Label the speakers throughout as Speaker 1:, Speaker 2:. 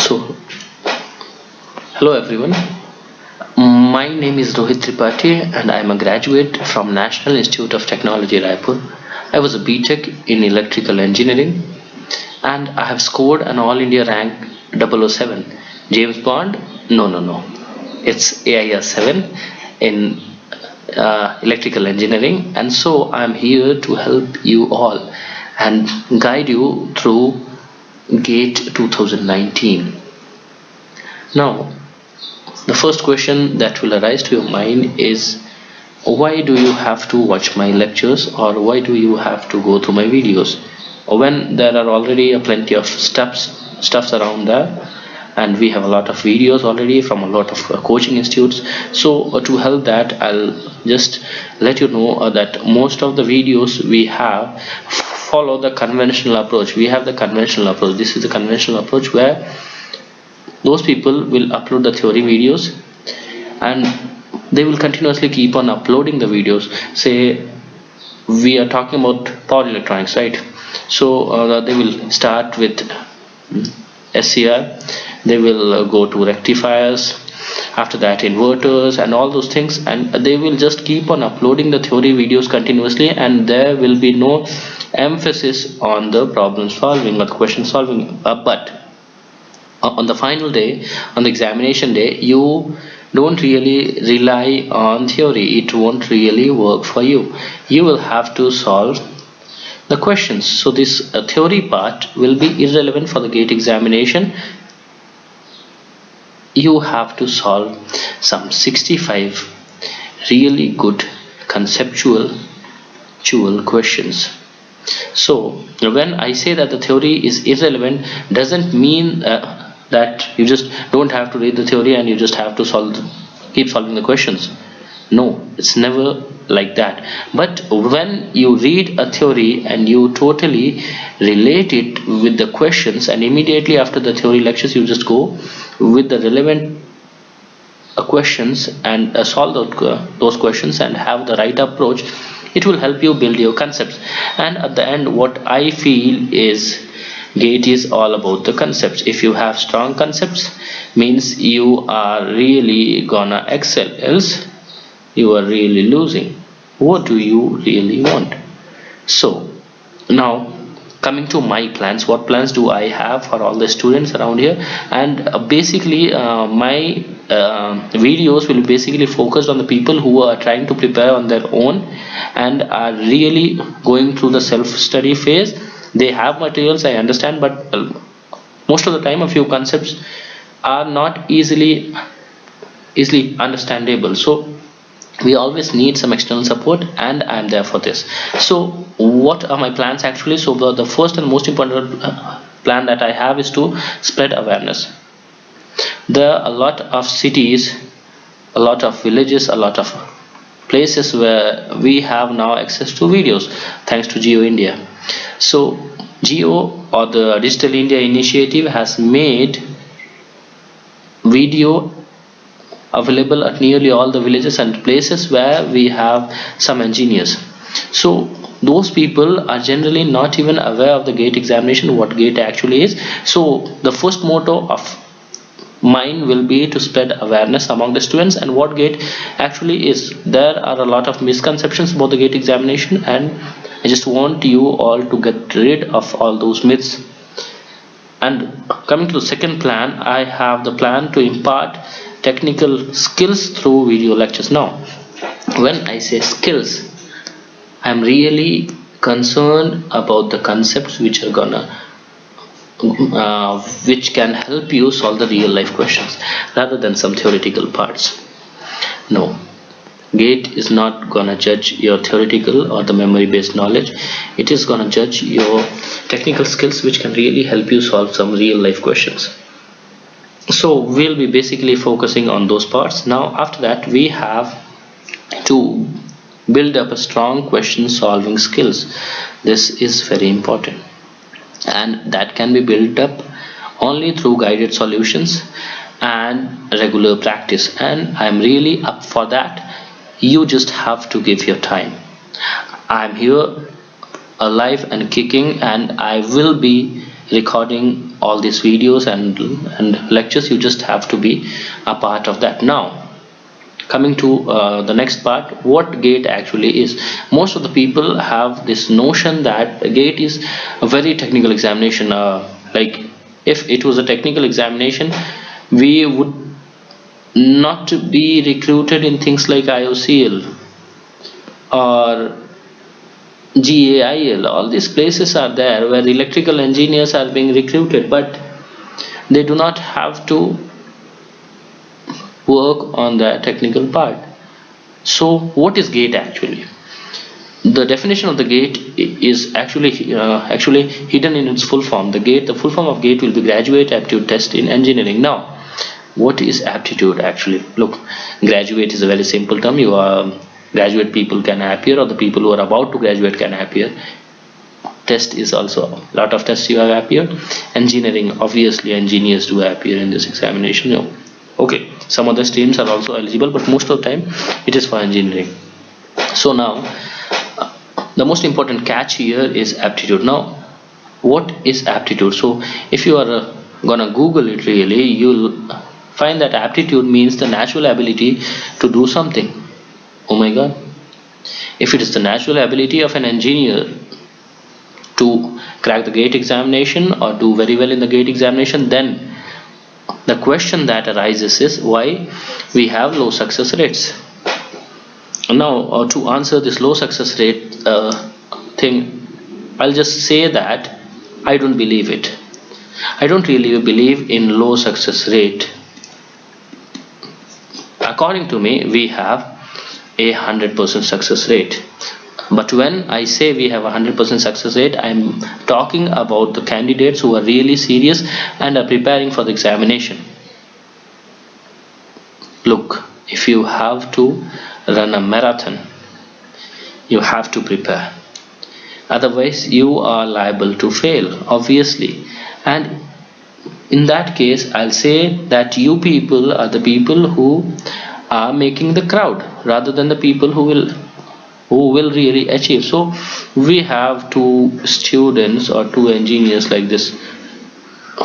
Speaker 1: So, hello everyone. My name is Rohit Tripathi and I am a graduate from National Institute of Technology, Raipur. I was a BTech in Electrical Engineering and I have scored an All India rank 007. James Bond? No. It's AIS 7 in Electrical Engineering, and so I am here to help you all and guide you through GATE 2019. Now, the first question that will arise to your mind is, why do you have to watch my lectures, or why do you have to go through my videos when there are already plenty of stuffs around there, and we have a lot of videos already from a lot of coaching institutes. So to help that, I'll just let you know that most of the videos we have follow the conventional approach. We have the conventional approach. This is the conventional approach where those people will upload the theory videos and they will continuously keep on uploading the videos. Say we are talking about power electronics, right? So they will start with SCR, they will go to rectifiers, after that inverters and all those things, and they will just keep on uploading the theory videos continuously, and there will be no emphasis on the problem solving or the question solving. But on the final day, on the examination day, you don't really rely on theory. It won't really work for you. You will have to solve the questions. So this theory part will be irrelevant for the GATE examination. You have to solve some 65 really good conceptual questions. So when I say that the theory is irrelevant, doesn't mean that you just don't have to read the theory and you just have to keep solving the questions. No, it's never like that. But when you read a theory and you totally relate it with the questions, and immediately after the theory lectures you just go with the relevant questions and solve those questions and have the right approach, it will help you build your concepts. And at the end, what I feel is GATE is all about the concepts. If you have strong concepts, means you are really gonna excel, else you are really losing. What do you really want? So now, coming to my plans, what plans do I have for all the students around here? And basically my videos will basically focus on the people who are trying to prepare on their own and are really going through the self-study phase. They have materials, I understand, but most of the time a few concepts are not easily understandable, so we always need some external support, and I'm there for this. So what are my plans actually? So the first and most important plan that I have is to spread awareness. There are a lot of cities, a lot of villages, a lot of places where we have now access to videos thanks to Geo India. So Geo, or the Digital India Initiative, has made video available at nearly all the villages and places where we have some engineers. So those people are generally not even aware of the GATE examination, what GATE actually is. So the first motto of mine will be to spread awareness among the students and what GATE actually is. There are a lot of misconceptions about the GATE examination, and I just want you all to get rid of all those myths. And coming to the second plan, I have the plan to impart technical skills through video lectures. Now, when I say skills, I'm really concerned about the concepts which are which can help you solve the real life questions rather than some theoretical parts. No, GATE is not gonna judge your theoretical or the memory based knowledge. It is gonna judge your technical skills which can really help you solve some real life questions. So we'll be basically focusing on those parts. Now after that, we have to build up a strong question solving skills. This is very important, and that can be built up only through guided solutions and regular practice, and I'm really up for that. You just have to give your time. I'm here alive and kicking, and I will be recording all these videos and lectures. You just have to be a part of that. Now coming to the next part, what GATE actually is. Most of the people have this notion that GATE is a very technical examination. Like if it was a technical examination, we would not be recruited in things like IOCL or GAIL. All these places are there where electrical engineers are being recruited, but they do not have to work on the technical part. So what is GATE actually? The definition of the GATE is actually hidden in its full form. The full form of GATE will be Graduate Aptitude Test in Engineering. Now what is aptitude actually? Look, graduate is a very simple term. You are graduate people can appear, or the people who are about to graduate can appear. Test is also a lot of tests you have appeared. Engineering, obviously engineers do appear in this examination. Okay, some other streams are also eligible, but most of the time it is for engineering. So now the most important catch here is aptitude. Now what is aptitude? So if you are gonna Google it, really you'll find that aptitude means the natural ability to do something. Oh my god, if it is the natural ability of an engineer to crack the GATE examination or do very well in the GATE examination, then the question that arises is why we have low success rates. Now to answer this low success rate thing, I'll just say that I don't believe it. I don't really believe in low success rate. According to me, we have a 100% success rate. But when I say we have a 100% success rate, I'm talking about the candidates who are really serious and are preparing for the examination. Look, if you have to run a marathon, you have to prepare. Otherwise, you are liable to fail, obviously. And in that case, I'll say that you people are the people who are making the crowd rather than the people who will really achieve. So we have two students or two engineers like this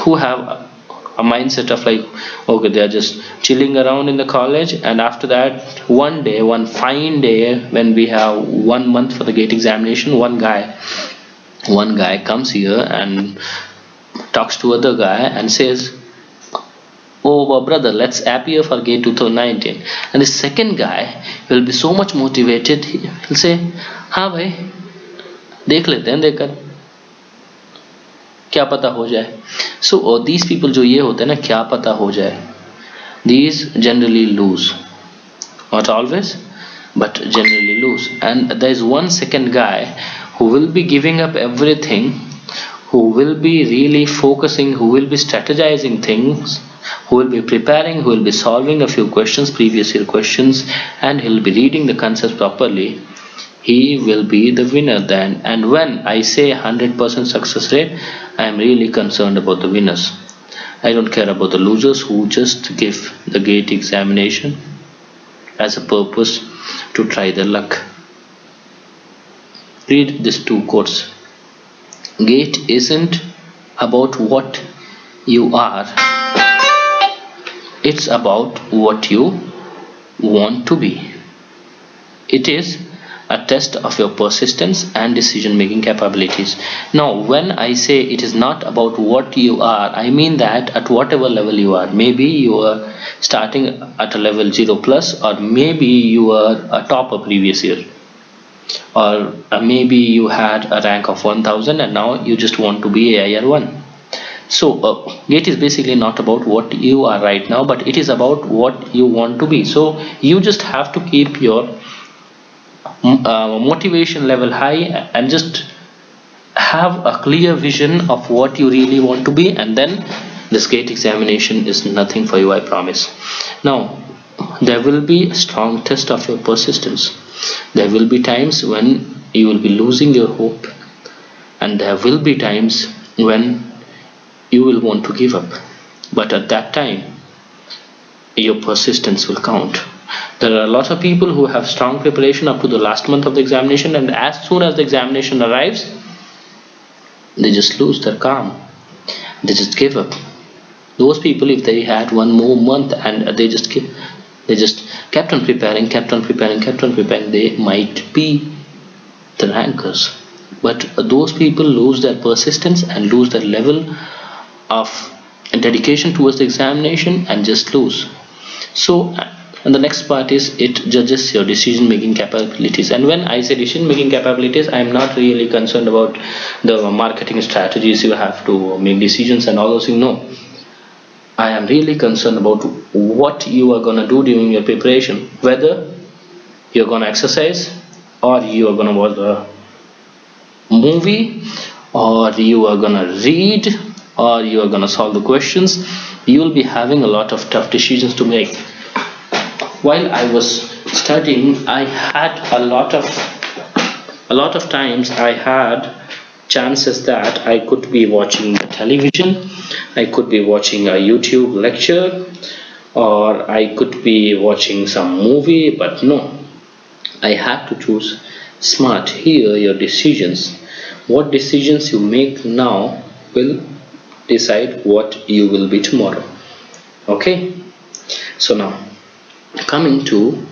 Speaker 1: who have a mindset of like, okay, they are just chilling around in the college, and after that one fine day when we have 1 month for the GATE examination, one guy comes here and talks to other guy and says, oh brother, let's appear for GATE 2019. And the second guy will be so much motivated, he'll say, हाँ भाई देख लेते हैं, देखकर क्या पता हो जाए. So these people जो ये होते हैं ना, क्या पता हो जाए, these generally lose. Not always, but generally lose. And there is one second guy who will be giving up everything, who will be really focusing, who will be strategizing things, who will be preparing, who will be solving a few questions, previous year questions, and he'll be reading the concepts properly. He will be the winner then. And when I say 100% success rate, I am really concerned about the winners. I don't care about the losers who just give the GATE examination as a purpose to try their luck. Read these two quotes. GATE isn't about what you are, it's about what you want to be. It is a test of your persistence and decision making capabilities. Now when I say it is not about what you are, I mean that at whatever level you are, maybe you are starting at a level 0 plus, or maybe you are a topper previous year, or maybe you had a rank of 1000 and now you just want to be AIR 1. So GATE is basically not about what you are right now, but it is about what you want to be. So you just have to keep your motivation level high and just have a clear vision of what you really want to be, and then this GATE examination is nothing for you, I promise. Now there will be a strong test of your persistence. There will be times when you will be losing your hope, and there will be times when you will want to give up, but at that time your persistence will count. There are a lot of people who have strong preparation up to the last month of the examination, and as soon as the examination arrives, they just lose their calm. they just give up. Those people, if they had one more month and they just kept on preparing, they might be the rankers. But those people lose their persistence and lose their level of dedication towards the examination and just lose. So and the next part is it judges your decision making capabilities. And when I say decision making capabilities, I am not really concerned about the marketing strategies you have to make decisions and all those things. No, I am really concerned about what you are gonna do during your preparation, whether you're gonna exercise or you are gonna watch the movie or you are gonna read or you are gonna solve the questions. You will be having a lot of tough decisions to make. While I was studying, I had a lot of times I had chances that I could be watching the television, I could be watching a YouTube lecture, or I could be watching some movie, but no, I had to choose smart. Here your decisions, what decisions you make now will decide what you will be tomorrow. Okay, so now coming to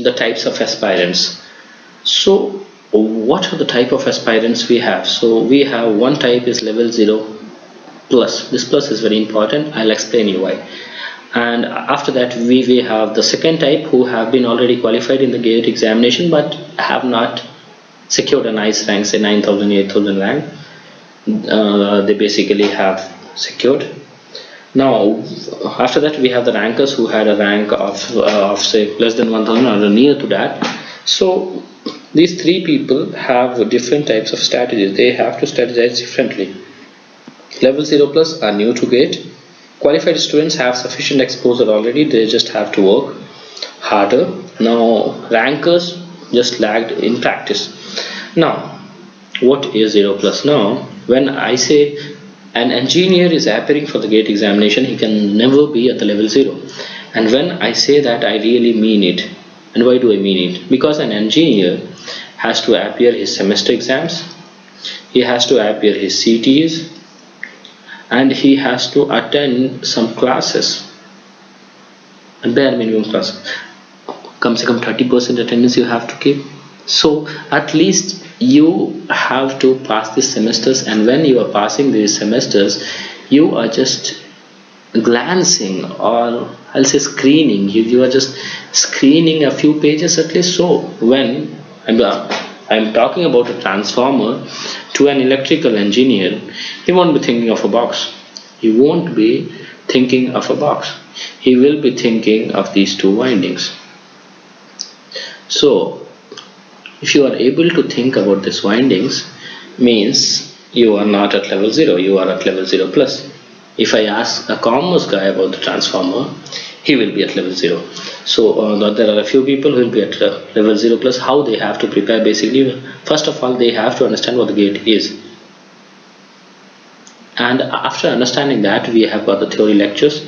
Speaker 1: the types of aspirants. So what are the type of aspirants we have? So we have one type is level 0 plus. This plus is very important. I'll explain you why. And after that we have the second type who have been already qualified in the GATE examination but have not secured a nice rank, say 9,000, 8,000 rank. They basically have secured. Now after that we have the rankers who had a rank of say less than 1,000 or near to that. So these three people have different types of strategies. They have to strategize differently. Level 0 plus are new to GATE. Qualified students have sufficient exposure already, they just have to work harder. Now rankers just lagged in practice. Now what is 0 plus? Now when I say an engineer is appearing for the GATE examination, he can never be at the level 0. And when I say that, I really mean it. And why do I mean it? Because an engineer has to appear his semester exams, he has to appear his CTs, and he has to attend some classes, and bare minimum classes. Come se come 30% attendance you have to keep. So at least you have to pass these semesters, and when you are passing these semesters, you are just glancing, or I'll say screening. You are just screening a few pages at least. So when I'm talking about a transformer to an electrical engineer, he won't be thinking of a box. He won't be thinking of a box. He will be thinking of these two windings. So if you are able to think about these windings, means you are not at level 0, you are at level 0 plus. If I ask a commerce guy about the transformer, he will be at level 0. So there are a few people who will be at level 0 plus. How they have to prepare? Basically, first of all, they have to understand what the GATE is. And after understanding that, we have got the theory lectures.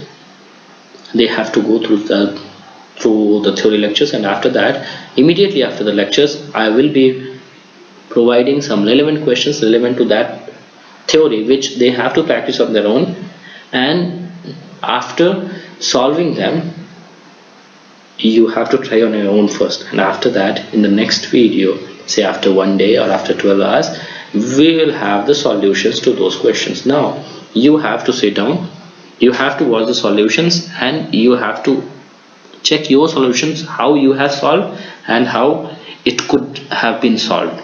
Speaker 1: They have to go through the theory lectures, and after that, immediately after the lectures, I will be providing some relevant questions relevant to that theory, which they have to practice on their own. And after solving them, you have to try on your own first, and after that, in the next video, say after 1 day or after 12 hours, we will have the solutions to those questions. Now you have to sit down, you have to watch the solutions, and you have to check your solutions, how you have solved and how it could have been solved.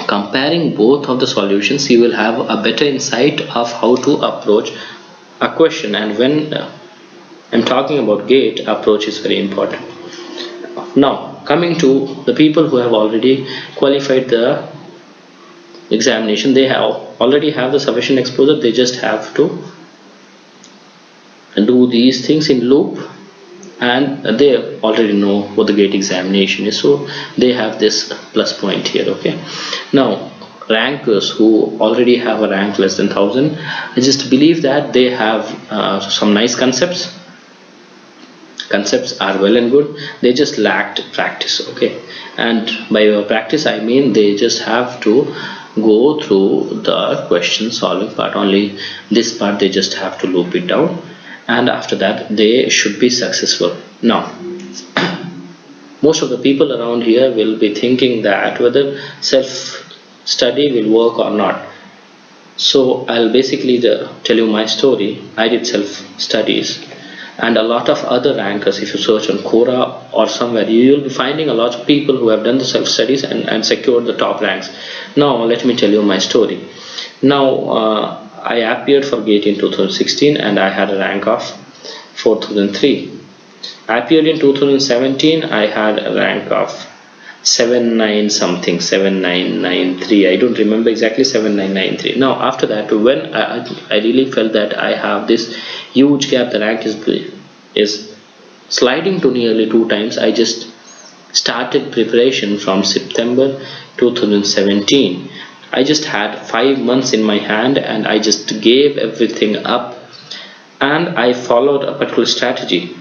Speaker 1: Comparing both of the solutions, you will have a better insight of how to approach a question. And when I'm talking about GATE, approach is very important. Now coming to the people who have already qualified the examination, they already have the sufficient exposure. They just have to do these things in loop, and they already know what the GATE examination is, so they have this plus point here. Okay, now rankers who already have a rank less than 1,000, I just believe that they have some nice concepts are well and good, they just lacked practice. Okay, and by practice I mean they just have to go through the question solving part. Only this part they just have to loop it down, and after that they should be successful. Now most of the people around here will be thinking that whether self study will work or not. So I'll basically tell you my story. I did self studies, and a lot of other rankers. If you search on Quora or somewhere, you will be finding a lot of people who have done the self studies and secured the top ranks. Now let me tell you my story. Now I appeared for GATE in 2016 and I had a rank of 4003. I appeared in 2017. I had a rank of 79 something, 7993. I don't remember exactly, 7993. Now after that, when I really felt that I have this huge gap, the rank is sliding to nearly 2 times, I just started preparation from September 2017. I just had 5 months in my hand and I just gave everything up, and I followed a particular strategy,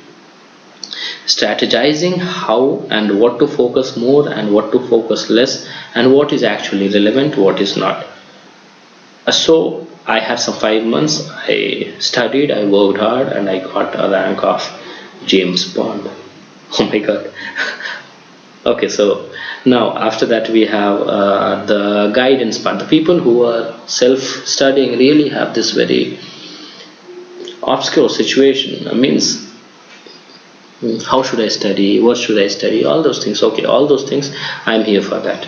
Speaker 1: strategizing how and what to focus more and what to focus less, and what is actually relevant, what is not. So I had some 5 months, I studied, I worked hard, and I got a rank of James Bond. Oh my god. Okay, so now after that we have the guidance part. The people who are self-studying really have this very obscure situation. Means, how should I study, what should I study, all those things. Okay, all those things, I'm here for that.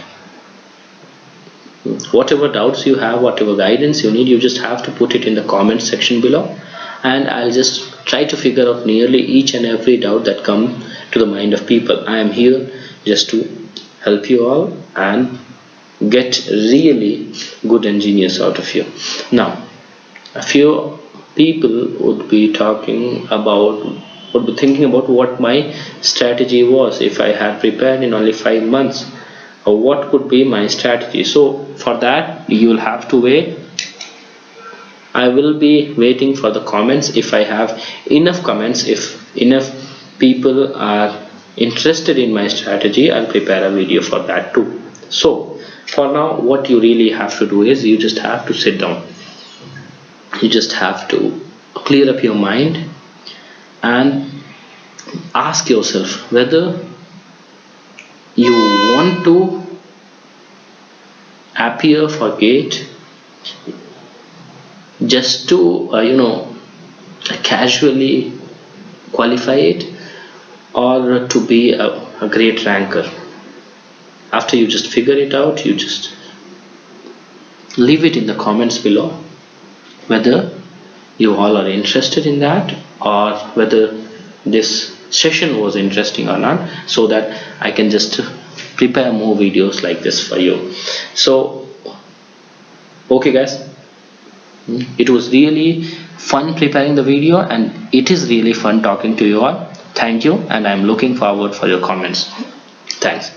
Speaker 1: Whatever doubts you have, whatever guidance you need, you just have to put it in the comment section below, and I'll just try to figure out nearly each and every doubt that come to the mind of people. I am here just to help you all and get really good engineers out of you. Now a few people would be thinking about what my strategy was if I had prepared in only 5 months, or what could be my strategy. So for that you will have to wait. I will be waiting for the comments. If I have enough comments, if enough people are interested in my strategy, I'll prepare a video for that too. So for now, what you really have to do is you just have to sit down, you just have to clear up your mind and ask yourself whether you want to appear for GATE just to casually qualify it, or to be a great ranker. After you just figure it out, you just leave it in the comments below whether you all are interested in that, or whether this session was interesting or not, so that I can just prepare more videos like this for you. So okay guys, it was really fun preparing the video, and it is really fun talking to you all. Thank you, and I'm looking forward for your comments. Thanks.